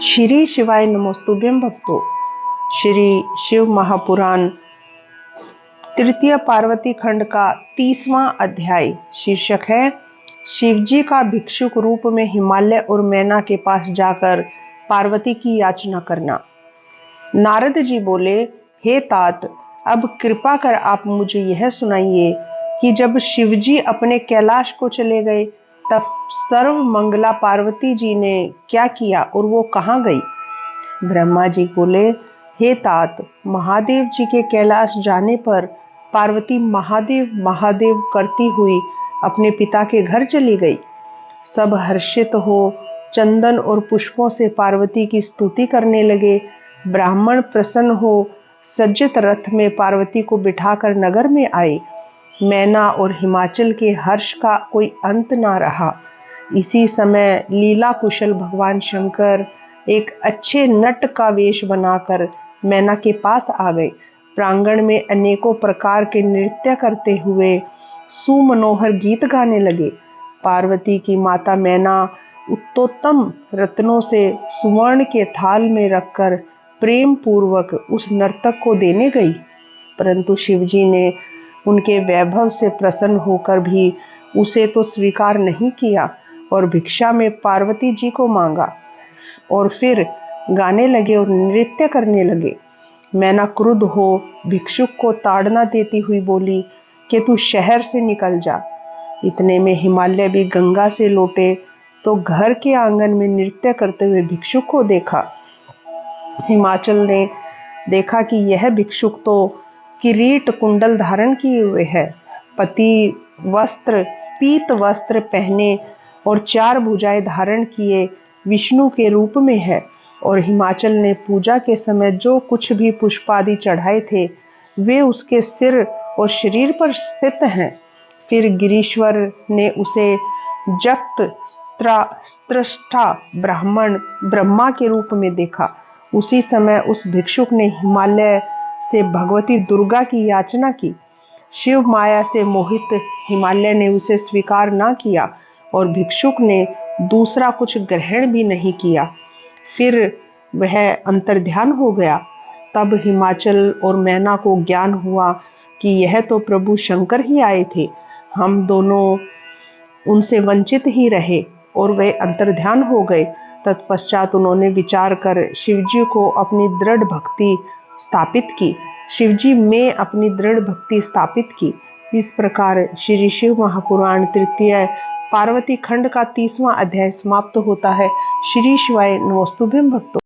श्री शिवाय नमोस्तुभ्यं भक्तों। श्री शिव महापुराण तृतीय पार्वती खंड का 30वां अध्याय शीर्षक है शिवजी का भिक्षुक रूप में हिमालय और मैना के पास जाकर पार्वती की याचना करना। नारद जी बोले, हे तात, अब कृपा कर आप मुझे यह सुनाइए कि जब शिवजी अपने कैलाश को चले गए तब सर्व मंगला पार्वती जी ने क्या किया और वो कहाँ गई। ब्रह्मा जी बोले, हे तात, महादेव जी के कैलाश जाने पर पार्वती महादेव महादेव करती हुई अपने पिता के घर चली गई। सब हर्षित हो चंदन और पुष्पों से पार्वती की स्तुति करने लगे। ब्राह्मण प्रसन्न हो सज्जित रथ में पार्वती को बिठाकर नगर में आए। मैना और हिमाचल के हर्ष का कोई अंत ना रहा। इसी समय लीला कुशल भगवान शंकर एक अच्छे नट का वेश बनाकर मैना के पास आ गए। प्रांगण में अनेकों प्रकार के नृत्य करते हुए सुमनोहर गीत गाने लगे। पार्वती की माता मैना उत्तोत्तम रत्नों से सुवर्ण के थाल में रखकर प्रेम पूर्वक उस नर्तक को देने गई, परंतु शिवजी ने उनके वैभव से प्रसन्न होकर भी उसे तो स्वीकार नहीं किया और भिक्षा में पार्वती जी को मांगा और फिर गाने लगे और नृत्य करने लगे। मैना क्रुद्ध हो भिक्षुक को ताड़ना देती हुई बोली कि तू शहर से निकल जा। इतने में हिमालय भी गंगा से लौटे तो घर के आंगन में नृत्य करते हुए भिक्षुक को देखा। हिमाचल ने देखा कि यह भिक्षुक तो किरीट कुंडल धारण किए हुए है, पीत वस्त्र पहने और 4 भुजाएं धारण किए विष्णु के रूप में है। और हिमाचल ने पूजा के समय जो कुछ भी पुष्पादि चढ़ाए थे वे उसके सिर और शरीर पर स्थित हैं। फिर गिरीश्वर ने उसे जक्त स्त्रष्टा ब्रह्मा के रूप में देखा। उसी समय उस भिक्षुक ने हिमालय से भगवती दुर्गा की याचना की। शिव माया से मोहित हिमालय ने उसे स्वीकार ना किया और भिक्षुक ने दूसरा कुछ ग्रहण भी नहीं किया। फिर वह अंतर्ध्यान हो गया। तब हिमाचल और मैना को ज्ञान हुआ कि यह तो प्रभु शंकर ही आए थे। हम दोनों उनसे वंचित ही रहे और वे अंतर्ध्यान हो गए। तत्पश्चात उन्होंने विचार कर शिवजी को अपनी दृढ़ भक्ति स्थापित की। शिवजी में अपनी दृढ़ भक्ति स्थापित की। इस प्रकार श्री शिव महापुराण तृतीय पार्वती खंड का 30वां अध्याय समाप्त होता है। श्री शिवाय नमोस्तुभ्यं भक्तों।